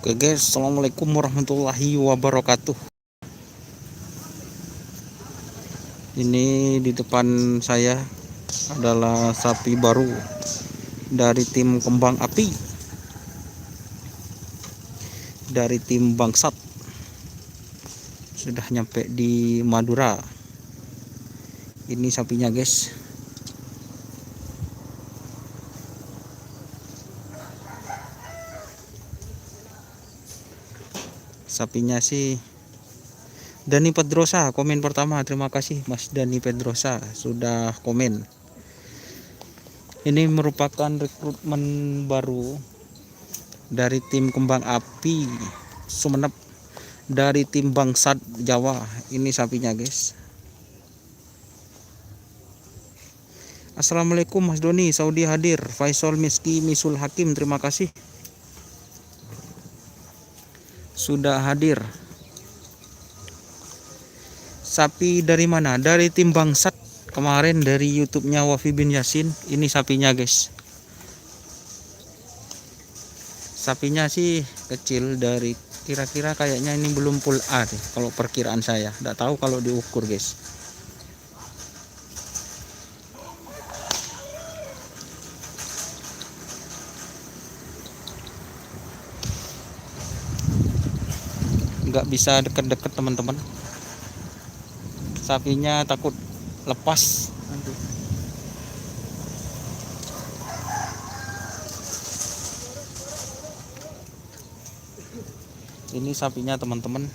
Oke guys, assalamualaikum warahmatullahi wabarakatuh. Ini di depan saya adalah sapi baru dari tim kembang api, dari tim bangsat. Sudah nyampe di Madura. Ini sapinya guys. Sapinya sih Dani Pedrosa komen pertama. Terima kasih Mas Dani Pedrosa sudah komen. Ini merupakan rekrutmen baru dari tim kembang api Sumeneb, dari tim bangsat Jawa. Ini sapinya guys. Assalamualaikum Mas Doni, Saudi hadir. Faisal Miski Misul Hakim, terima kasih sudah hadir. Sapi dari mana? Dari tim bangsat kemarin, dari YouTube-nya Wafi bin Yasin. Ini sapinya guys. Sapinya sih kecil, dari kira-kira kayaknya ini belum full A deh, kalau perkiraan saya. Nggak tahu kalau diukur guys. Nggak bisa deket-deket teman-teman. Sapinya takut lepas. Ini sapinya teman-teman.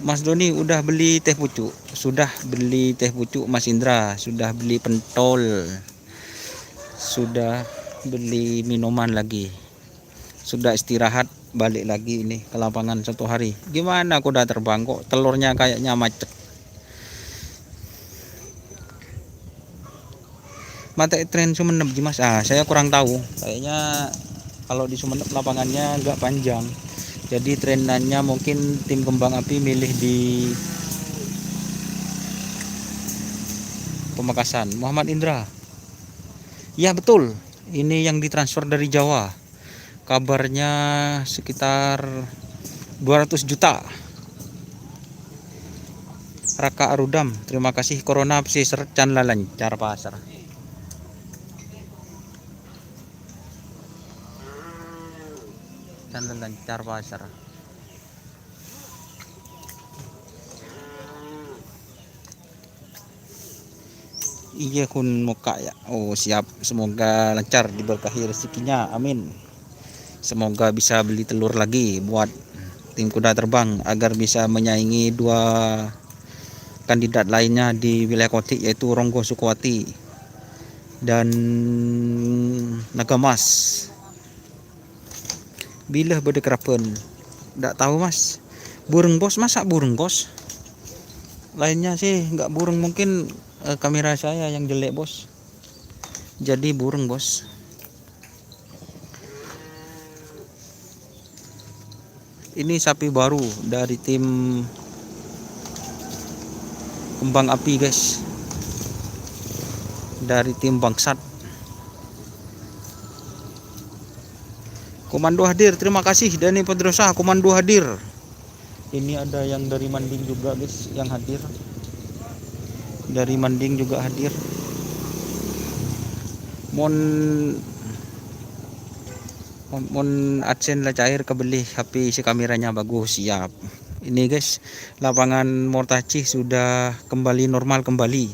Mas Doni udah beli teh pucuk? Sudah beli teh pucuk Mas Indra, sudah beli pentol, sudah beli minuman lagi, sudah istirahat, balik lagi ini ke lapangan 1 hari. Gimana kuda terbang kok telurnya kayaknya macet. Mata tren Sumeneb Mas, saya kurang tahu. Kayaknya kalau di Sumeneb lapangannya agak panjang, jadi trenannya mungkin tim kembang api milih di Pemekasan. Muhammad Indra, ya betul, ini yang ditransfer dari Jawa. Kabarnya sekitar 200 juta. Raka Arudam, terima kasih. Corona psiser can lancar pasar. Can lancar pasar. Iya kun muka ya. Oh siap, semoga lancar, diberkahi rezekinya, amin. Semoga bisa beli telur lagi buat tim kuda terbang agar bisa menyaingi 2 kandidat lainnya di wilayah Kotik, yaitu Ronggo Sukuwati dan Nagamas. Bila berdekerapan, nggak tahu Mas. Burung bos, masa burung bos? Lainnya sih nggak burung, mungkin kamera saya yang jelek bos, jadi burung bos. Ini sapi baru dari tim kembang api guys, dari tim bangsat. Komando hadir, terima kasih Dani Pedrosa. Komando hadir. Ini ada yang dari Manding juga guys yang hadir, dari Manding juga hadir. Mon adsen lah cair kebeli HP si kameranya bagus, siap. Ini guys, lapangan Mortaci sudah kembali normal kembali,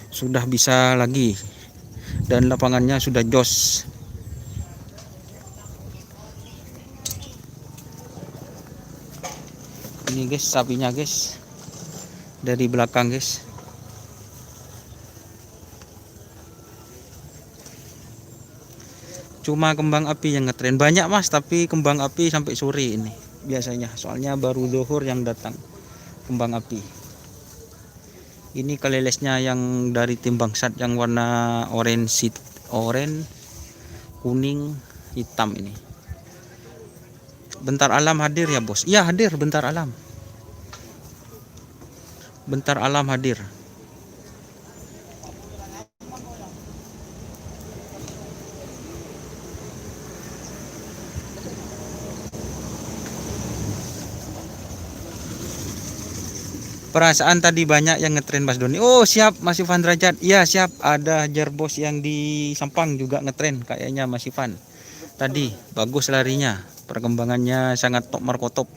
sudah bisa lagi, dan lapangannya sudah jos. Ini guys sapinya guys, dari belakang guys. Cuma kembang api yang ngetren banyak Mas, tapi kembang api sampai sore ini biasanya, soalnya baru zuhur yang datang kembang api. Ini kelelesnya yang dari tim bangsat yang warna orange, kuning, hitam ini. Bentar Alam hadir ya bos? Iya hadir, Bentar Alam. Bentar Alam hadir. Perasaan tadi banyak yang ngetren Mas Doni. Oh siap Mas Ivan Derajat. Iya siap. Ada Hajar Bos yang di Sampang juga ngetren kayaknya Mas Ivan. Tadi bagus larinya. Perkembangannya sangat top markotop.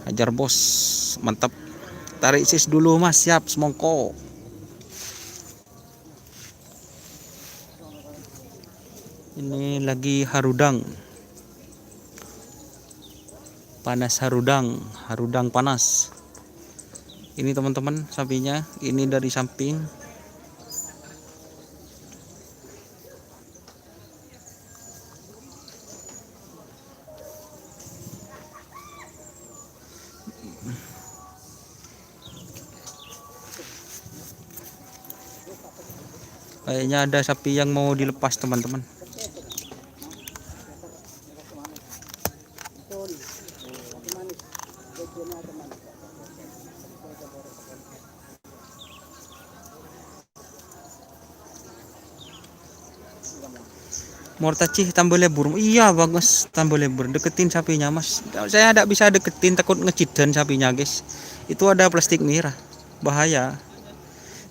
Hajar Bos mantap. Tarik sis dulu Mas. Siap semongko. Ini lagi harudang. Panas harudang panas. Ini teman-teman sapinya, ini dari samping. Kayaknya ada sapi yang mau dilepas teman-teman. Mortacih tambah lebur. Iya bagus tambah lebur. Deketin sapinya Mas. Saya tidak bisa deketin takut ngecidan sapinya guys. Itu ada plastik merah. Bahaya.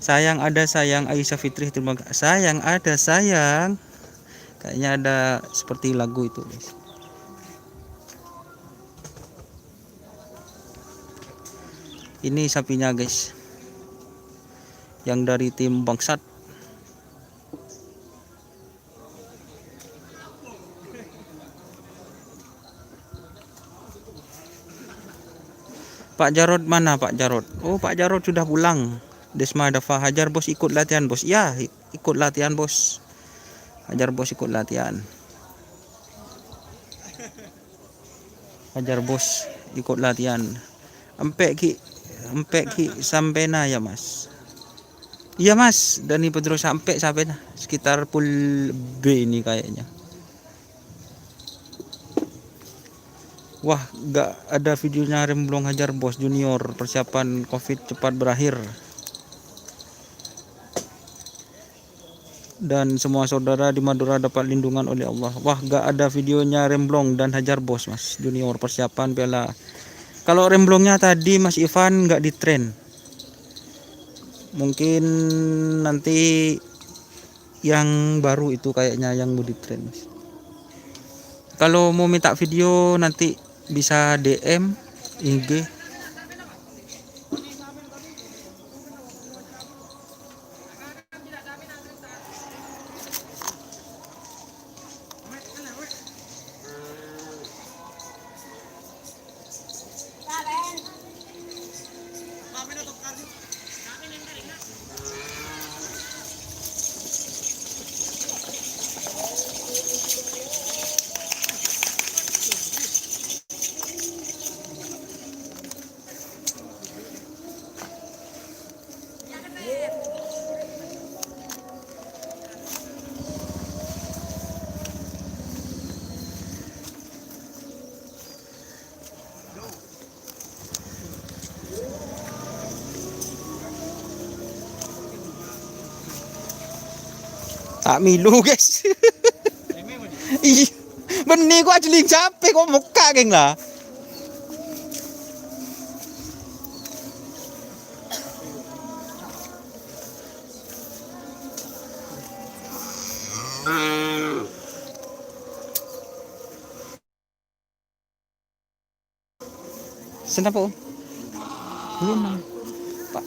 Sayang ada sayang Aisyah Fitri terima kasih. Sayang ada sayang. Kayaknya ada seperti lagu itu guys. Ini sapinya guys. Yang dari tim Bangsat. Pak Jarod mana Pak Jarod? Oh Pak Jarod sudah pulang. Desma Dafa Hajar Bos ikut latihan Bos. Ya ikut latihan Bos. Hajar Bos ikut latihan. Hajar Bos ikut latihan. Empek ki sampai na ya Mas. Iya Mas, Dani Pedro sampai na sekitar pul B ini kayaknya. Wah, gak ada videonya Remblong Hajar Bos Junior persiapan COVID cepat berakhir. Dan semua saudara di Madura dapat lindungan oleh Allah. Wah, gak ada videonya Remblong dan Hajar Bos Mas Junior persiapan piala. Kalau Remblongnya tadi Mas Ivan gak di tren. Mungkin nanti yang baru itu kayaknya yang mau di tren Mas. Kalau mau minta video nanti bisa DM IG. Tak milu guys. Ih, benih gua jeling capek kok muka geng lah. Kenapa Om? Belum Pak.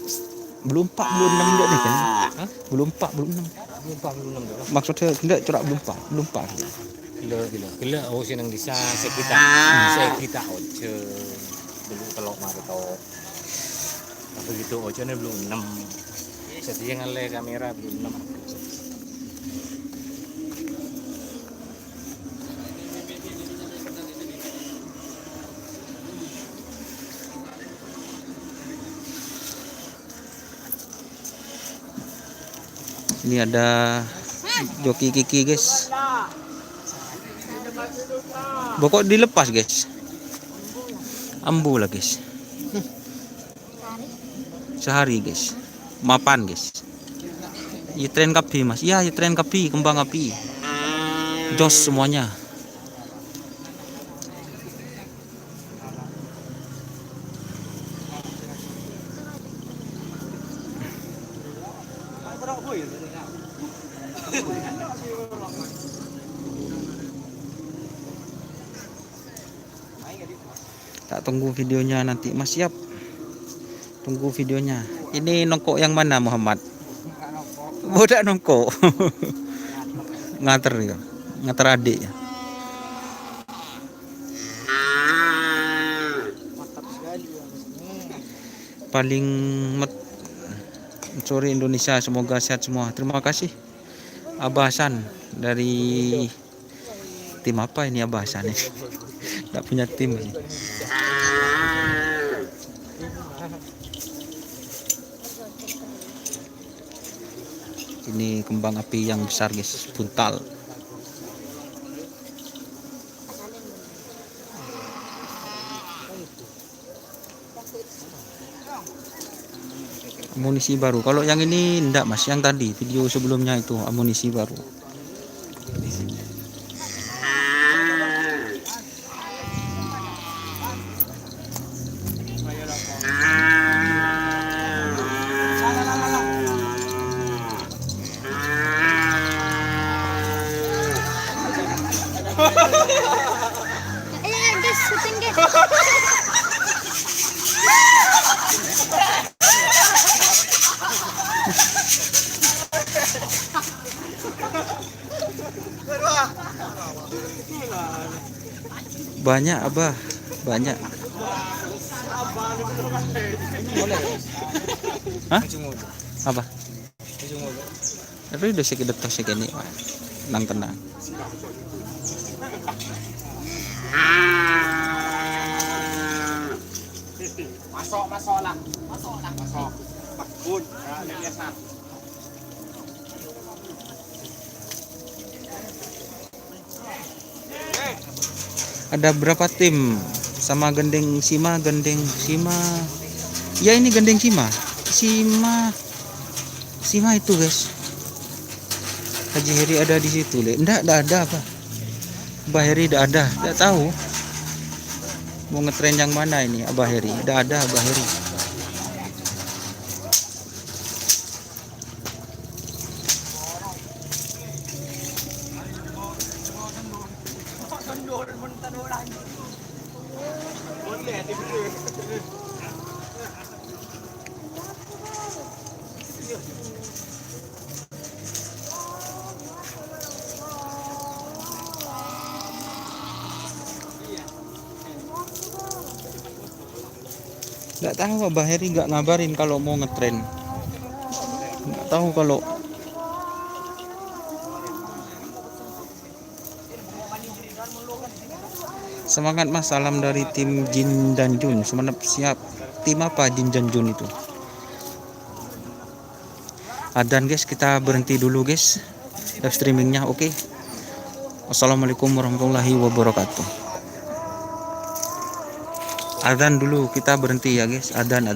Belum 4 belum 6 juga nih kan? Hah? Belum 4 belum 6. Belum 4 belum 6 dah. Maksudnya tidak corak belum 4, belum 4. Gila oh senang disa kita oce. Dulu telok mari to. Begitu oce ne belum 6. Setia ngale kamera belum 6. Ini ada joki Kiki guys. Pokok dilepas guys. Ambu lah guys. Sehari guys. Mapan guys. Ya tren kapi Mas. Ya tren kapi, kembang api. Jos semuanya. Tak tunggu videonya nanti Mas. Siap. Tunggu videonya. Ini nongkok yang mana Muhammad? Bodak nongkok. Nganter ya. Nganter adik ya. Paling sore Indonesia, semoga sehat semua. Terima kasih Abah Hasan dari tim apa ini Abah Hasan ini? Nggak punya tim sih. Ini kembang api yang besar guys, buntal. Amunisi baru. Kalau yang ini enggak Mas, yang tadi video sebelumnya itu amunisi baru. Guys, syuting guys. Banyak Abah, banyak. Hah? Apa? Tapi udah sedikit detok sih ini, nang tenang. Masuk lah. Bakun. Biasa. Ada berapa tim sama gendeng Sima ya, ini gendeng Sima itu guys. Haji Heri ada di situ le. Enggak ada apa, Abah Heri enggak ada, enggak tahu mau ngetren yang mana ini. Abah Heri enggak ada. Abah Heri nggak tahu. Abah Heri nggak ngabarin kalau mau ngetren, nggak tahu kalau semangat Mas, salam dari tim Jin dan Jun. Semangat. Siap. Tim apa Jin dan Jun itu? Adan guys, kita berhenti dulu guys live streamingnya. Oke. Wassalamualaikum warahmatullahi wabarakatuh. Adan dulu, kita berhenti ya guys. Adan.